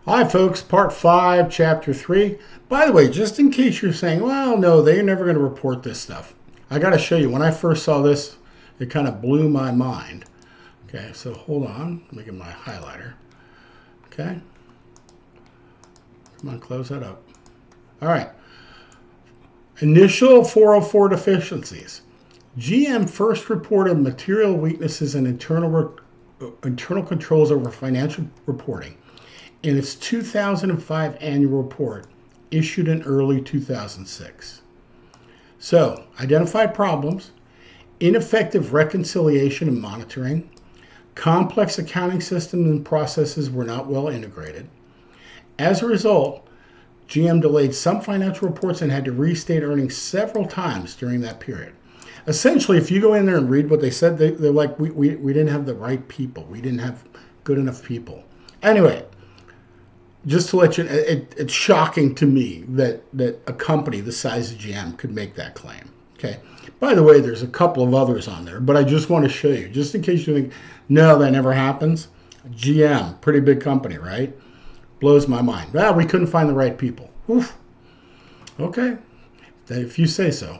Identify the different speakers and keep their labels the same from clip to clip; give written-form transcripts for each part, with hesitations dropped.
Speaker 1: Hi, folks. Part 5, Chapter 3. By the way, just in case you're saying, well, no, they're never going to report this stuff. I got to show you. When I first saw this, it kind of blew my mind. Okay, so hold on. Let me get my highlighter. Okay. Come on, close that up. All right. Initial 404 deficiencies. GM first reported material weaknesses in internal controls over financial reporting in its 2005 annual report issued in early 2006. So, identified problems, ineffective reconciliation and monitoring, complex accounting systems and processes were not well integrated. As a result, GM delayed some financial reports and had to restate earnings several times during that period. Essentially, if you go in there and read what they said, they're like, we didn't have the right people. We didn't have good enough people. Anyway, just to let you know, it's shocking to me that a company the size of GM could make that claim. Okay. By the way, there's a couple of others on there, but I just want to show you, just in case you think, no, that never happens. GM, pretty big company, right? Blows my mind. Well, we couldn't find the right people. Oof. Okay. If you say so.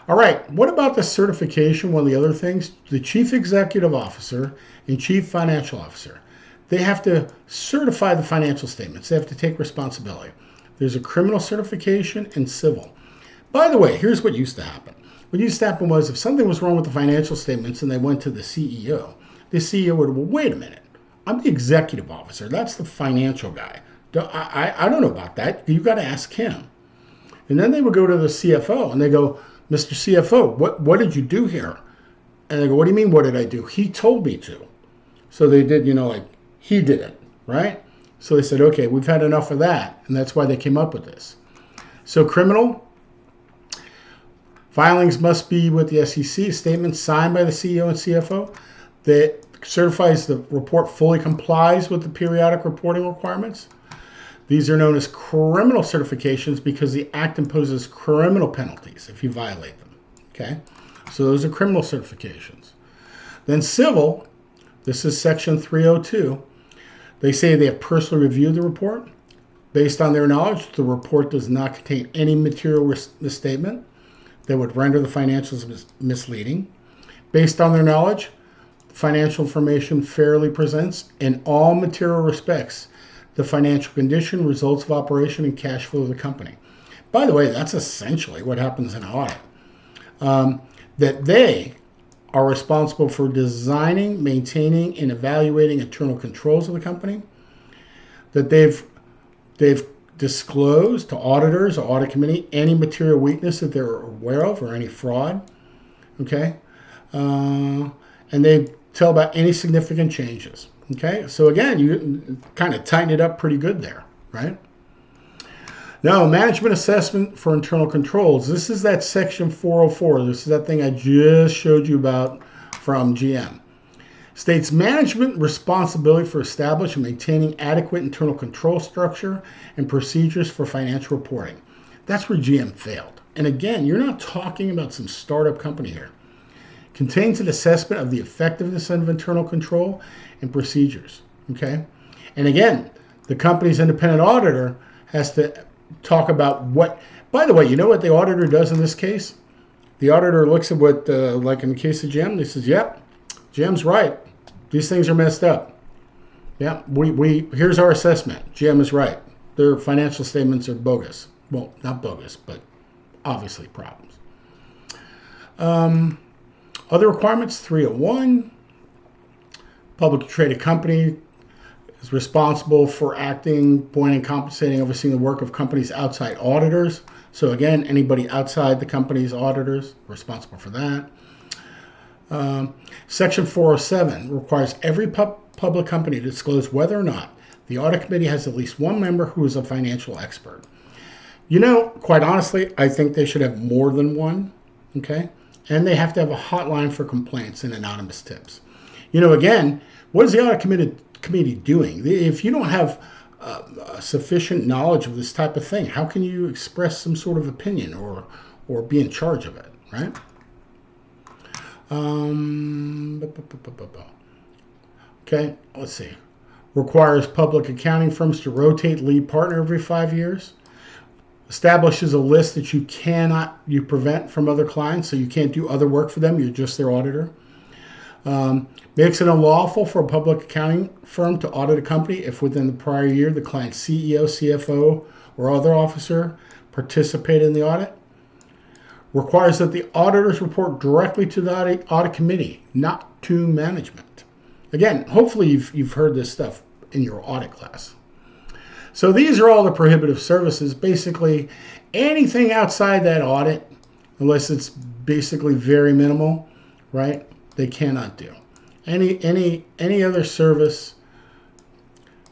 Speaker 1: All right. What about the certification? One of the other things, the chief executive officer and chief financial officer. They have to certify the financial statements. They have to take responsibility. There's a criminal certification and civil. By the way, here's what used to happen. What used to happen was if something was wrong with the financial statements and they went to the CEO would, well, wait a minute. I'm the executive officer. That's the financial guy. I don't know about that. You got to ask him. And then they would go to the CFO and they go, Mr. CFO, what did you do here? And they go, what do you mean, what did I do? He told me to. So they did, like, he did it, right? So they said, okay, we've had enough of that. And that's why they came up with this. So criminal filings must be with the SEC, statements signed by the CEO and CFO that certifies the report fully complies with the periodic reporting requirements. These are known as criminal certifications because the Act imposes criminal penalties if you violate them. Okay? So those are criminal certifications. Then civil, this is Section 302. They say they have personally reviewed the report. Based on their knowledge, the report does not contain any material misstatement that would render the financials misleading. Based on their knowledge, financial information fairly presents in all material respects the financial condition, results of operation, and cash flow of the company. By the way, that's essentially what happens in audit. That they are responsible for designing, maintaining, and evaluating internal controls of the company. That they've disclosed to auditors or audit committee any material weakness that they're aware of or any fraud. Okay, and they tell about any significant changes. Okay, so again, you kind of tighten it up pretty good there, right? Now, management assessment for internal controls. This is that Section 404. This is that thing I just showed you about from GM. States management responsibility for establishing and maintaining adequate internal control structure and procedures for financial reporting. That's where GM failed. And again, you're not talking about some startup company here. Contains an assessment of the effectiveness of internal control and procedures. Okay? And again, the company's independent auditor has to talk about what, by the way, you know what the auditor does in this case? The auditor looks at what, like in the case of GM, he says, yep, GM's right. These things are messed up. Yeah, here's our assessment. GM is right. Their financial statements are bogus. Well, not bogus, but obviously problems. Other requirements, 301. Publicly traded company is responsible for acting, appointing, compensating, overseeing the work of companies' outside auditors. So again, anybody outside the company's auditors responsible for that. Section 407 requires every public company to disclose whether or not the audit committee has at least one member who is a financial expert. Quite honestly, I think they should have more than one, okay? And they have to have a hotline for complaints and anonymous tips. Again, what is the audit committee doing? If you don't have sufficient knowledge of this type of thing, how can you express some sort of opinion or be in charge of it, right? Okay, let's see. requires public accounting firms to rotate lead partner every 5 years, establishes a list that you prevent from other clients, so you can't do other work for them, you're just their auditor. Makes it unlawful for a public accounting firm to audit a company if within the prior year the client's CEO, CFO, or other officer participated in the audit. Requires that the auditors report directly to the audit committee, not to management. Again, hopefully you've heard this stuff in your audit class. So these are all the prohibitive services. Basically, anything outside that audit, unless it's basically very minimal, right? They cannot do. Any other service,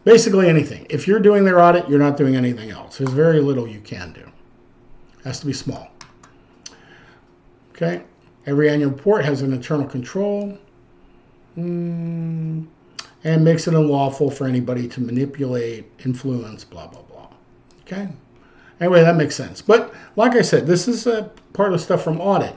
Speaker 1: basically anything. If you're doing their audit, you're not doing anything else. There's very little you can do. It has to be small. Okay. Every annual report has an internal control. And makes it unlawful for anybody to manipulate, influence, blah, blah, blah. Okay? Anyway, that makes sense. But like I said, this is a part of stuff from audit.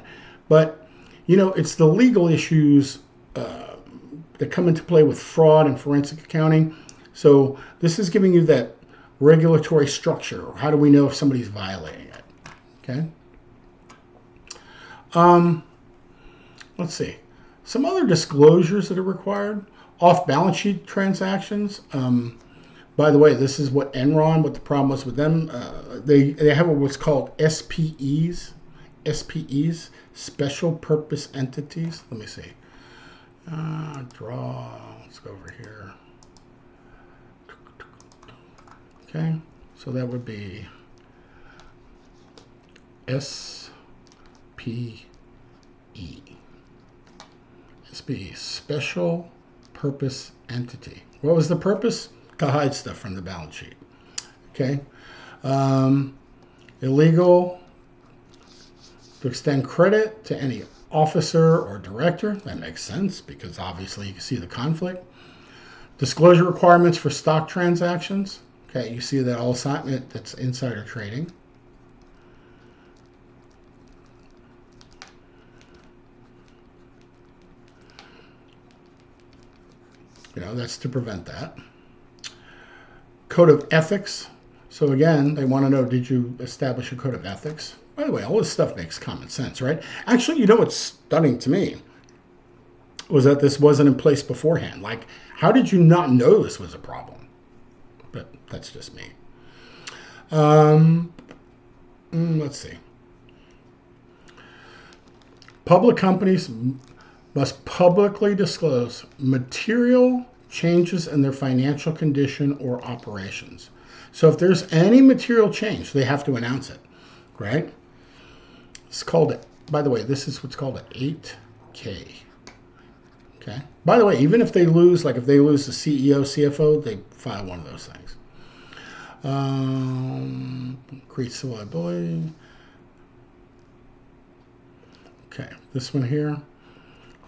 Speaker 1: But, it's the legal issues that come into play with fraud and forensic accounting. So this is giving you that regulatory structure. How do we know if somebody's violating it? Okay? Let's see. Some other disclosures that are required. Off-balance sheet transactions. By the way, this is what Enron, what the problem was with them. They have what's called SPEs. SPEs, Special Purpose Entities. Let me see. Draw. Let's go over here. Okay. So that would be SPE. SPE, Special Purpose Entity. What was the purpose? To hide stuff from the balance sheet. Okay. Illegal to extend credit to any officer or director. That makes sense because obviously you can see the conflict. Disclosure requirements for stock transactions. Okay, you see that all assignment, that's insider trading. That's to prevent that. Code of ethics. So again, they want to know, did you establish a code of ethics? By the way, all this stuff makes common sense, right? Actually, what's stunning to me was that this wasn't in place beforehand. Like, how did you not know this was a problem? But that's just me. Let's see. Public companies must publicly disclose material changes in their financial condition or operations. So if there's any material change, they have to announce it, right? It's called, by the way, this is what's called an 8K. Okay. By the way, even if they lose, like if they lose the CEO, CFO, they file one of those things. Increase the liability. Okay, this one here.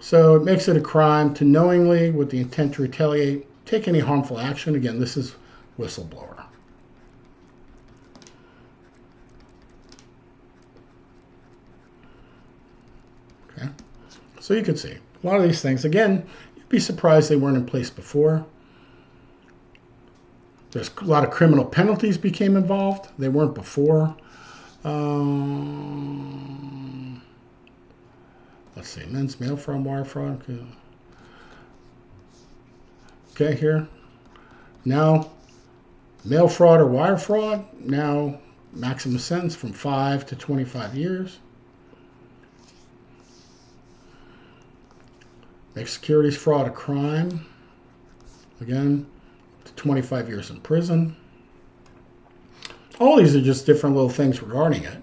Speaker 1: So it makes it a crime to knowingly, with the intent to retaliate, take any harmful action. Again, this is whistleblower. Okay, so you can see a lot of these things. Again, you'd be surprised they weren't in place before. There's a lot of criminal penalties became involved. They weren't before. Let's see, men's mail fraud, wire fraud. Okay, here. Now, mail fraud or wire fraud, now maximum sentence from 5 to 25 years. Makes securities fraud a crime. Again, to 25 years in prison. All these are just different little things regarding it.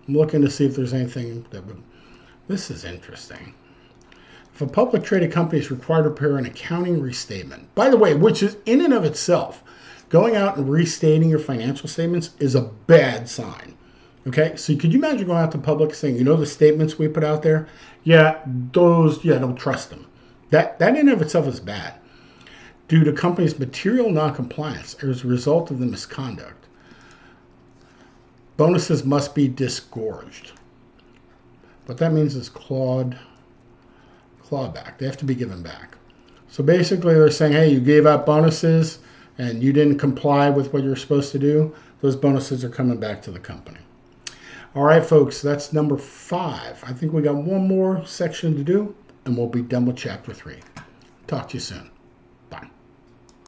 Speaker 1: I'm looking to see if there's anything that would... This is interesting. If a public traded company is required to prepare an accounting restatement, by the way, which is in and of itself, going out and restating your financial statements is a bad sign. Okay, so could you imagine going out to public saying, the statements we put out there? Yeah, don't trust them. That in and of itself is bad. Due to companies' material noncompliance as a result of the misconduct, bonuses must be disgorged. What that means is clawback. They have to be given back. So basically they're saying, hey, you gave out bonuses and you didn't comply with what you're supposed to do. Those bonuses are coming back to the company. All right, folks, that's number 5. I think we got one more section to do and we'll be done with chapter 3. Talk to you soon.